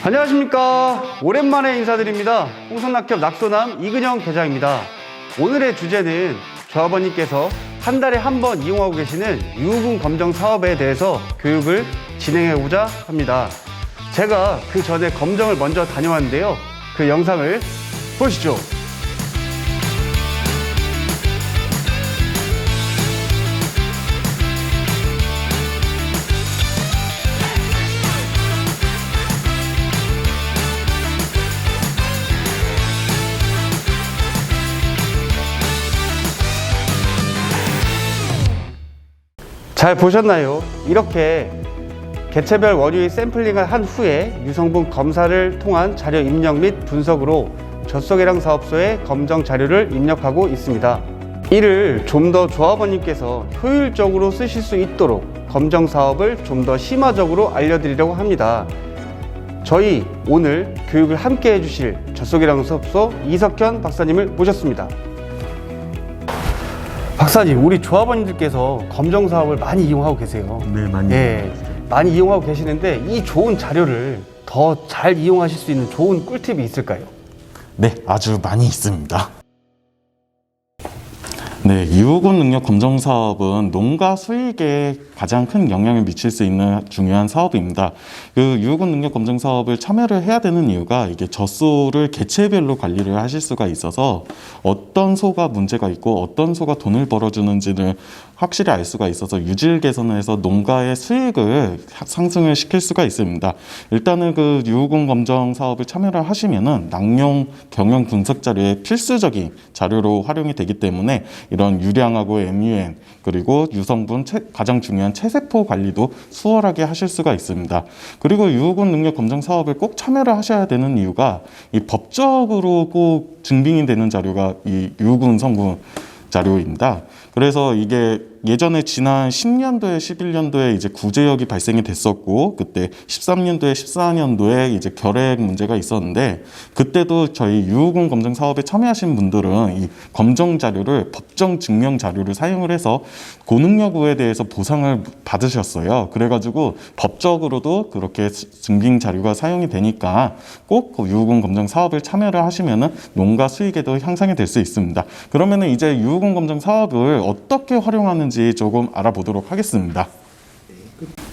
안녕하십니까. 오랜만에 인사드립니다. 홍성낙협 낙소남 이근영 계장입니다. 오늘의 주제는 조합원님께서 한 달에 한 번 이용하고 계시는 유후분 검정 사업에 대해서 교육을 진행해보자 합니다. 제가 그 전에 검정을 먼저 다녀왔는데요. 그 영상을 보시죠. 잘 보셨나요? 이렇게 개체별 원유의 샘플링을 한 후에 유성분 검사를 통한 자료 입력 및 분석으로 젖소계량 사업소에 검정 자료를 입력하고 있습니다. 이를 좀 더 조합원님께서 효율적으로 쓰실 수 있도록 검정 사업을 좀 더 심화적으로 알려드리려고 합니다. 저희 오늘 교육을 함께 해주실 젖소계량 사업소 이석현 박사님을 모셨습니다. 박사님, 우리 조합원님들께서 검정 사업을 많이 이용하고 계세요. 네, 많이. 많이 이용하고 계시는데 이 좋은 자료를 더 잘 이용하실 수 있는 좋은 꿀팁이 있을까요? 네, 아주 많이 있습니다. 네, 유후분 능력 검정 사업은 농가 수익에 가장 큰 영향을 미칠 수 있는 중요한 사업입니다. 그 유후분 능력 검정 사업을 참여를 해야 되는 이유가 이게 젖소를 개체별로 관리를 하실 수가 있어서 어떤 소가 문제가 있고 어떤 소가 돈을 벌어주는지를 확실히 알 수가 있어서 유질 개선을 해서 농가의 수익을 상승을 시킬 수가 있습니다. 일단은 그 유후분 검정 사업을 참여를 하시면은 낙농 경영 분석 자료의 필수적인 자료로 활용이 되기 때문에 이런 유량하고 MUN 그리고 유성분 가장 중요한 체세포 관리도 수월하게 하실 수가 있습니다. 그리고 유후분 능력 검정 사업을 꼭 참여를 하셔야 되는 이유가 이 법적으로 꼭 증빙이 되는 자료가 이 유후분 성분 자료입니다. 그래서 이게 예전에 지난 10년도에 11년도에 이제 구제역이 발생이 됐었고 그때 13년도에 14년도에 이제 결핵 문제가 있었는데 그때도 저희 유후분 검정 사업에 참여하신 분들은 이 검정 자료를 법정 증명 자료를 사용을 해서 고능력우에 대해서 보상을 받으셨어요. 그래가지고 법적으로도 그렇게 증빙 자료가 사용이 되니까 꼭 유후분 검정 사업을 참여를 하시면은 농가 수익에도 향상이 될 수 있습니다. 그러면은 이제 유후분 검정 사업을 어떻게 활용하는지 조금 알아보도록 하겠습니다.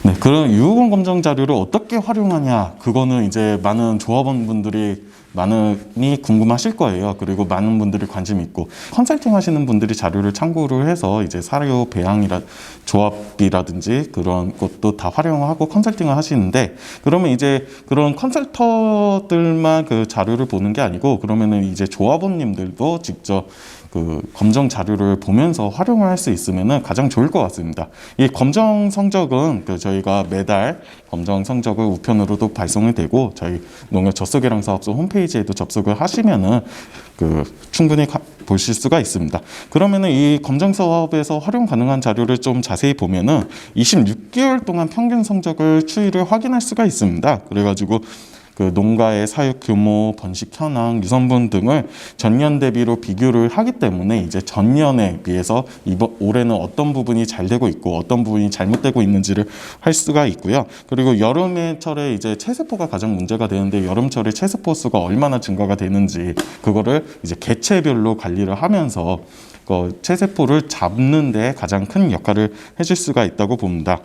네, 그런 유후분 검정 자료를 어떻게 활용하냐, 그거는 이제 많은 조합원분들이 많이 궁금하실 거예요. 그리고 많은 분들이 관심 있고 컨설팅 하시는 분들이 자료를 참고를 해서 이제 사료 배양이라 조합이라든지 그런 것도 다 활용하고 컨설팅을 하시는데 그러면 이제 그런 컨설터들만 그 자료를 보는 게 아니고 그러면은 이제 조합원님들도 직접 그 검정 자료를 보면서 활용을 할 수 있으면 가장 좋을 것 같습니다. 이 검정 성적은 그 저희가 매달 검정 성적을 우편으로도 발송이 되고 저희 농협 젖소계량 사업소 홈페이지에도 접속을 하시면은 그 충분히 보실 수가 있습니다. 그러면은 이 검정 사업에서 활용 가능한 자료를 좀 자세히 보면은 26개월 동안 평균 성적을 추이를 확인할 수가 있습니다. 그래가지고 그 농가의 사육 규모, 번식 현황, 유성분 등을 전년 대비로 비교를 하기 때문에 이제 전년에 비해서 올해는 어떤 부분이 잘 되고 있고 어떤 부분이 잘못되고 있는지를 할 수가 있고요. 그리고 여름철에 이제 체세포가 가장 문제가 되는데 여름철에 체세포 수가 얼마나 증가가 되는지 그거를 이제 개체별로 관리를 하면서 그 체세포를 잡는 데 가장 큰 역할을 해줄 수가 있다고 봅니다.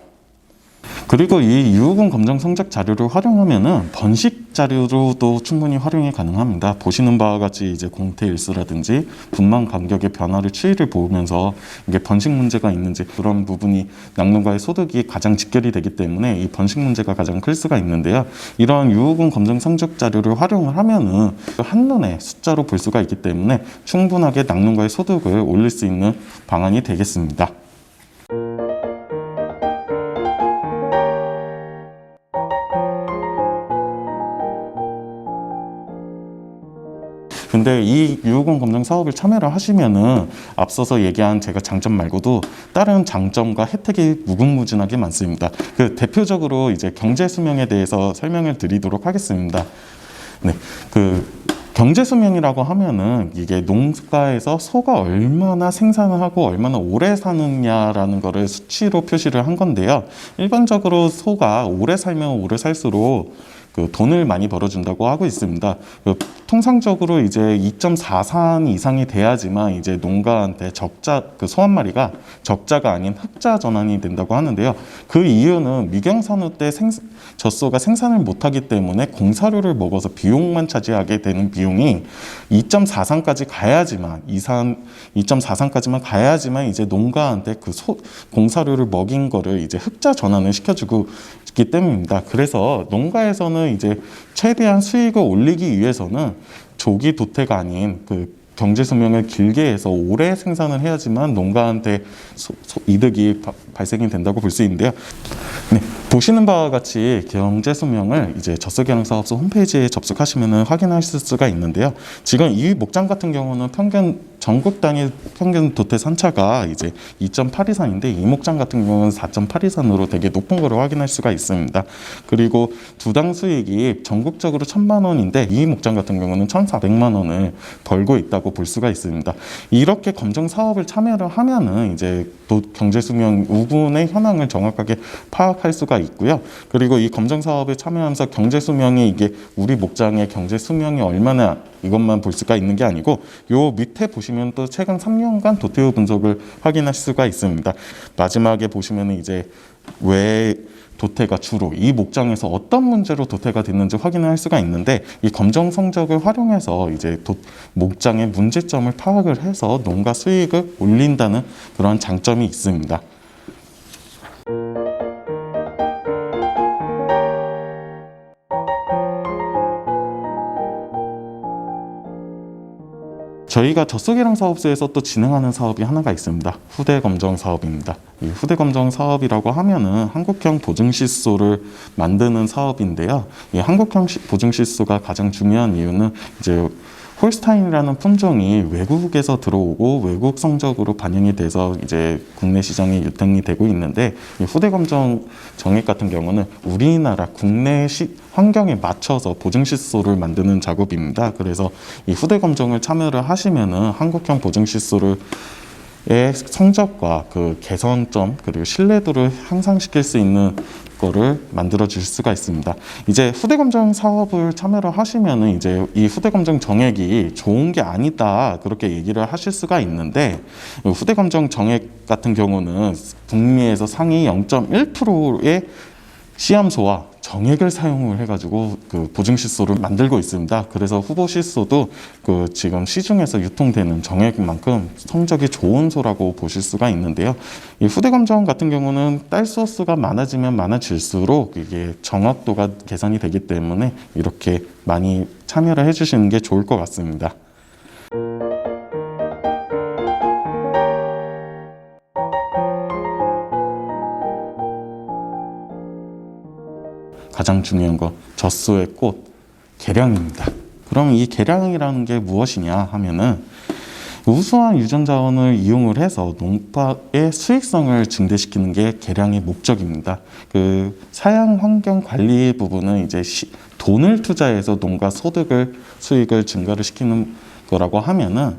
그리고 이 유후분 검정 성적 자료를 활용하면은 번식 자료로도 충분히 활용이 가능합니다. 보시는 바와 같이 이제 공태일수라든지 분만 간격의 변화를 추이를 보면서 이게 번식 문제가 있는지 그런 부분이 낙농가의 소득이 가장 직결이 되기 때문에 이 번식 문제가 가장 클 수가 있는데요. 이런 유후분 검정 성적 자료를 활용을 하면은 한눈에 숫자로 볼 수가 있기 때문에 충분하게 낙농가의 소득을 올릴 수 있는 방안이 되겠습니다. 근데 이 유후분 검정 사업을 참여를 하시면은 앞서서 얘기한 제가 장점 말고도 다른 장점과 혜택이 무궁무진하게 많습니다. 그 대표적으로 이제 경제 수명에 대해서 설명을 드리도록 하겠습니다. 네, 그 경제 수명이라고 하면은 이게 농가에서 소가 얼마나 생산을 하고 얼마나 오래 사느냐라는 거를 수치로 표시를 한 건데요. 일반적으로 소가 오래 살면 오래 살수록 그 돈을 많이 벌어준다고 하고 있습니다. 그 통상적으로 이제 2.4산 이상이 돼야지만 이제 농가한테 적자, 그 소 한 마리가 적자가 아닌 흑자 전환이 된다고 하는데요. 그 이유는 미경산후 때 젖소가 생산을 못하기 때문에 공사료를 먹어서 비용만 차지하게 되는 비용이 2.4산까지 가야지만 2.4산까지만 가야지만 이제 농가한테 그 공사료를 먹인 거를 이제 흑자 전환을 시켜주고 있기 때문입니다. 그래서 농가에서는 이제 최대한 수익을 올리기 위해서는 조기 도태가 아닌 그 경제 수명을 길게 해서 오래 생산을 해야지만 농가한테 이득이 발생이 된다고 볼 수 있는데요. 네, 보시는 바와 같이 경제 수명을 이제 젖소개량사업소 홈페이지에 접속하시면 확인하실 수가 있는데요. 지금 이 목장 같은 경우는 전국 단위 평균 도태 산차가 이제 2.82산인데 이 목장 같은 경우는 4.82산으로 되게 높은 거를 확인할 수가 있습니다. 그리고 두당 수익이 전국적으로 1,000만 원인데 이 목장 같은 경우는 1,400만 원을 벌고 있다고 볼 수가 있습니다. 이렇게 검정 사업을 참여를 하면은 이제 경제 수명 우군의 현황을 정확하게 파악할 수가 있고요. 그리고 이 검정 사업에 참여하면서 경제 수명이 이게 우리 목장의 경제 수명이 얼마나 이것만 볼 수가 있는 게 아니고 요 밑에 보시면 또 최근 3년간 도태후 분석을 확인하실 수가 있습니다. 마지막에 보시면 이제 왜 도태가 주로 이 목장에서 어떤 문제로 도태가 됐는지 확인을 할 수가 있는데 이 검정 성적을 활용해서 이제 목장의 문제점을 파악을 해서 농가 수익을 올린다는 그런 장점이 있습니다. 저희가 젖소개량 사업소에서 또 진행하는 사업이 하나가 있습니다. 후대 검정 사업입니다. 이 후대 검정 사업이라고 하면은 한국형 보증시소를 만드는 사업인데요. 이 한국형 보증시소가 가장 중요한 이유는 이제 홀스타인이라는 품종이 외국에서 들어오고 외국 성적으로 반영이 돼서 이제 국내 시장에 유통이 되고 있는데 이 후대 검정 정액 같은 경우는 우리나라 국내 환경에 맞춰서 보증시소를 만드는 작업입니다. 그래서 이 후대 검정을 참여를 하시면은 한국형 보증시소를 의 성적과 그 개선점 그리고 신뢰도를 향상시킬 수 있는 거를 만들어 줄 수가 있습니다. 이제 후대 검정 사업을 참여를 하시면은 이제 이 후대 검정 정액이 좋은 게 아니다 그렇게 얘기를 하실 수가 있는데 후대 검정 정액 같은 경우는 북미에서 상위 0.1%의 시암소와 정액을 사용을 해가지고 그 보증시소를 만들고 있습니다. 그래서 후보 시소도 그 지금 시중에서 유통되는 정액만큼 성적이 좋은 소라고 보실 수가 있는데요. 이 후대 검정 같은 경우는 딸 소수가 많아지면 많아질수록 이게 정확도가 개선이 되기 때문에 이렇게 많이 참여를 해주시는 게 좋을 것 같습니다. 가장 중요한 거 젖소의 꽃 계량입니다. 그럼 이 계량이라는 게 무엇이냐 하면은 우수한 유전 자원을 이용을 해서 농파의 수익성을 증대시키는 게 계량의 목적입니다. 그 사양 환경 관리 부분은 이제 돈을 투자해서 농가 수익을 증가를 시키는 거라고 하면은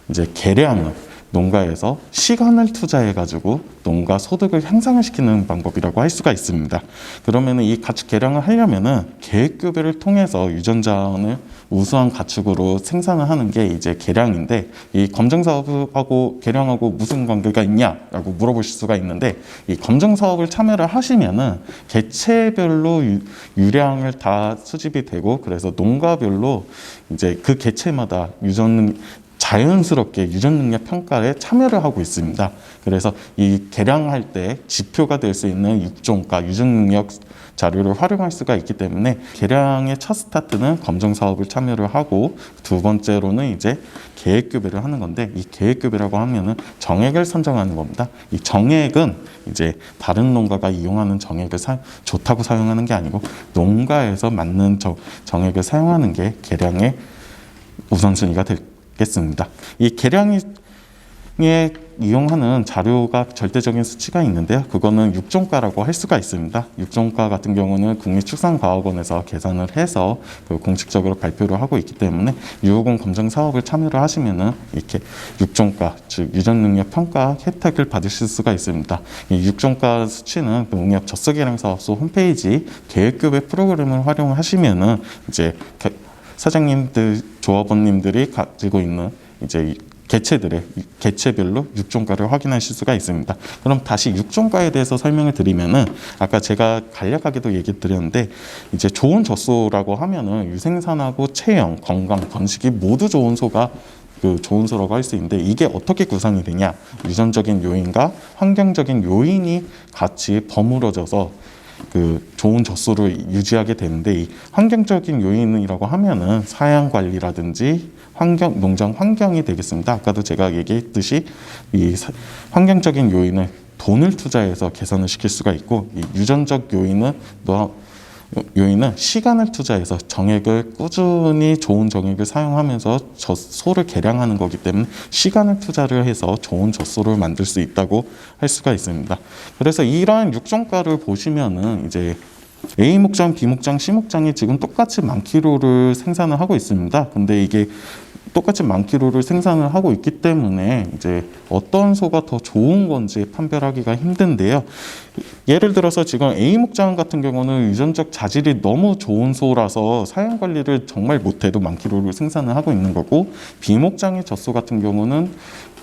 이제 계량은 농가에서 시간을 투자해가지고 농가 소득을 향상을 시키는 방법이라고 할 수가 있습니다. 그러면은 이 가축 개량을 하려면은 계획교배를 통해서 유전자원을 우수한 가축으로 생산을 하는 게 이제 개량인데 이 검정 사업하고 개량하고 무슨 관계가 있냐라고 물어보실 수가 있는데 이 검정 사업을 참여를 하시면은 개체별로 유량을 다 수집이 되고 그래서 농가별로 이제 그 개체마다 자연스럽게 유전 능력 평가에 참여를 하고 있습니다. 그래서 이 개량할 때 지표가 될 수 있는 육종과 유전 능력 자료를 활용할 수가 있기 때문에 개량의 첫 스타트는 검정 사업을 참여를 하고 두 번째로는 이제 계획 교배를 하는 건데 이 계획 교배라고 하면은 정액을 선정하는 겁니다. 이 정액은 이제 다른 농가가 이용하는 정액을 좋다고 사용하는 게 아니고 농가에서 맞는 정액을 사용하는 게 개량의 우선순위가 겠습니다. 이 개량이 이용하는 자료가 절대적인 수치가 있는데요. 그거는 육종가라고 할 수가 있습니다. 육종가 같은 경우는 국립축산과학원에서 계산을 해서 공식적으로 발표를 하고 있기 때문에 유효공 검정 사업을 참여를 하시면은 이렇게 육종가, 즉 유전능력 평가 혜택을 받으실 수가 있습니다. 이 육종가 수치는 농협 젖소계량사업소 홈페이지 계획급의 프로그램을 활용하시면은 이제 사장님들, 조합원님들이 가지고 있는 이제 개체별로 육종가를 확인하실 수가 있습니다. 그럼 다시 육종가에 대해서 설명을 드리면은 아까 제가 간략하게도 얘기 드렸는데 이제 좋은 젖소라고 하면은 유생산하고 체형, 건강, 번식이 모두 좋은 소가 좋은 소라고 할 수 있는데 이게 어떻게 구성이 되냐? 유전적인 요인과 환경적인 요인이 같이 버무러져서 좋은 젖소를 유지하게 되는데 이 환경적인 요인이라고 하면은 사양 관리라든지 농장 환경이 되겠습니다. 아까도 제가 얘기했듯이 이 환경적인 요인을 돈을 투자해서 개선을 시킬 수가 있고 이 유전적 요인은 시간을 투자해서 꾸준히 좋은 정액을 사용하면서 젖소를 개량하는 거기 때문에 시간을 투자를 해서 좋은 젖소를 만들 수 있다고 할 수가 있습니다. 그래서 이러한 육종가를 보시면은 이제 A 목장, B 목장, C 목장이 지금 똑같이 10,000kg를 생산을 하고 있습니다. 근데 이게 똑같이 10,000kg를 생산을 하고 있기 때문에 이제 어떤 소가 더 좋은 건지 판별하기가 힘든데요. 예를 들어서 지금 A 목장 같은 경우는 유전적 자질이 너무 좋은 소라서 사양 관리를 정말 못해도 10,000kg를 생산을 하고 있는 거고 B 목장의 젖소 같은 경우는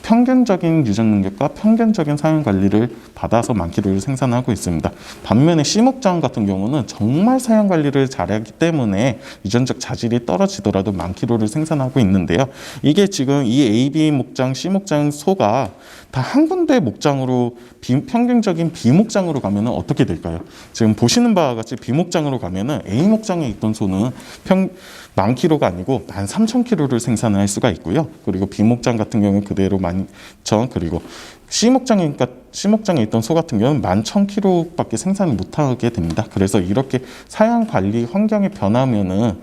평균적인 유전 능력과 평균적인 사용 관리를 받아서 10,000kg를 생산하고 있습니다. 반면에 C 목장 같은 경우는 정말 사용 관리를 잘하기 때문에 유전적 자질이 떨어지더라도 10,000kg를 생산하고 있는데요. 이게 지금 이 A, B 목장, C 목장 소가 다 한 군데 목장으로 평균적인 B 목장으로 가면은 어떻게 될까요? 지금 보시는 바와 같이 B 목장으로 가면은 A 목장에 있던 소는 10,000kg가 아니고 13,000kg를 생산을 할 수가 있고요. 그리고 B 목장 같은 경우는 그대로 11,000, 그리고 C 목장에 있던 소 같은 경우는 11,000kg밖에 생산을 못하게 됩니다. 그래서 이렇게 사양 관리 환경이 변하면은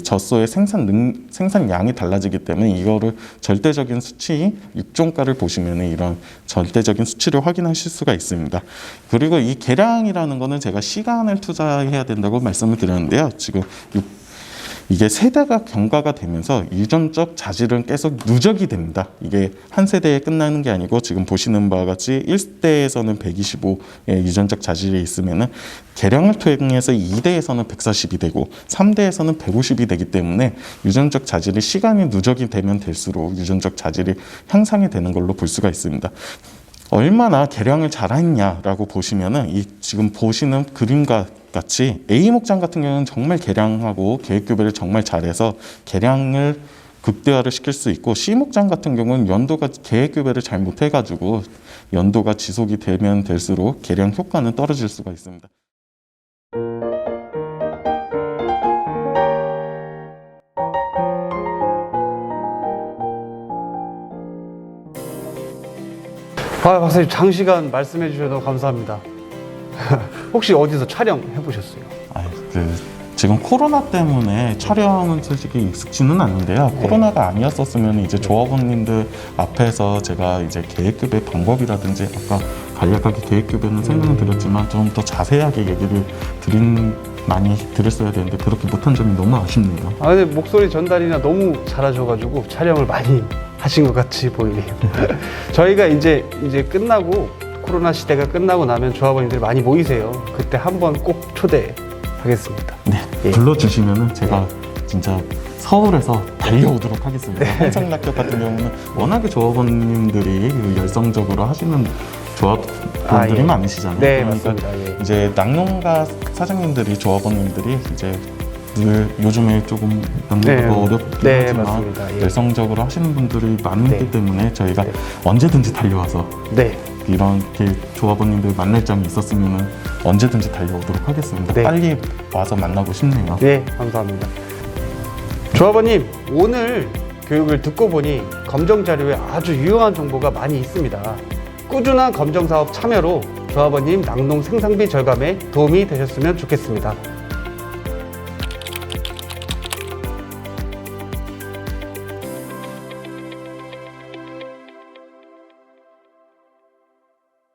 젖소의 생산량이 달라지기 때문에 이거를 절대적인 수치, 육종가를 보시면은 이런 절대적인 수치를 확인하실 수가 있습니다. 그리고 이 개량이라는 거는 제가 시간을 투자해야 된다고 말씀을 드렸는데요. 지금 이게 세대가 경과가 되면서 유전적 자질은 계속 누적이 됩니다. 이게 한 세대에 끝나는 게 아니고 지금 보시는 바와 같이 1대에서는 125의 유전적 자질이 있으면은 개량을 통해서 2대에서는 140이 되고 3대에서는 150이 되기 때문에 유전적 자질이 시간이 누적이 되면 될수록 유전적 자질이 향상이 되는 걸로 볼 수가 있습니다. 얼마나 개량을 잘했냐라고 보시면은 이 지금 보시는 그림과 같이 A 목장 같은 경우는 정말 개량하고 계획 교배를 정말 잘해서 개량을 극대화를 시킬 수 있고 C 목장 같은 경우는 연도가 계획 교배를 잘 못해가지고 연도가 지속이 되면 될수록 개량 효과는 떨어질 수가 있습니다. 박사님 장시간 말씀해 주셔서 감사합니다. 혹시 어디서 촬영해 보셨어요? 지금 코로나 때문에 촬영은 솔직히 익숙지는 않은데요. 네. 코로나가 아니었었으면 이제 조합원님들 앞에서 제가 이제 계획급의 방법이라든지 아까 간략하게 계획급에는 설명을 드렸지만 좀 더 자세하게 얘기를 많이 드렸어야 되는데 그렇게 못한 점이 너무 아쉽네요. 근데 목소리 전달이나 너무 잘하셔가지고 촬영을 많이 하신 것 같이 보이네요. 저희가 이제 끝나고 코로나 시대가 끝나고 나면 조합원님들이 많이 모이세요. 그때 한번 꼭 초대하겠습니다. 네, 예. 불러주시면은 제가 진짜 서울에서 달려오도록 하겠습니다. 한창낙엽 같은 경우는 워낙에 조합원님들이 열성적으로 하시는 조합원들이 예. 많으시잖아요. 네, 그러니까 맞습니다. 예. 이제 낙농가 사장님들이 조합원님들이 이제 늘 요즘에 조금 연도가 어렵긴 하지만 맞습니다. 예. 열성적으로 하시는 분들이 많기 네. 때문에 저희가 네. 언제든지 달려와서 네. 이렇게 조합원님들 만날 점이 있었으면 언제든지 달려오도록 하겠습니다. 네. 빨리 와서 만나고 싶네요. 네, 감사합니다. 조합원님, 오늘 교육을 듣고 보니 검정 자료에 아주 유용한 정보가 많이 있습니다. 꾸준한 검정 사업 참여로 조합원님 낙농 생산비 절감에 도움이 되셨으면 좋겠습니다.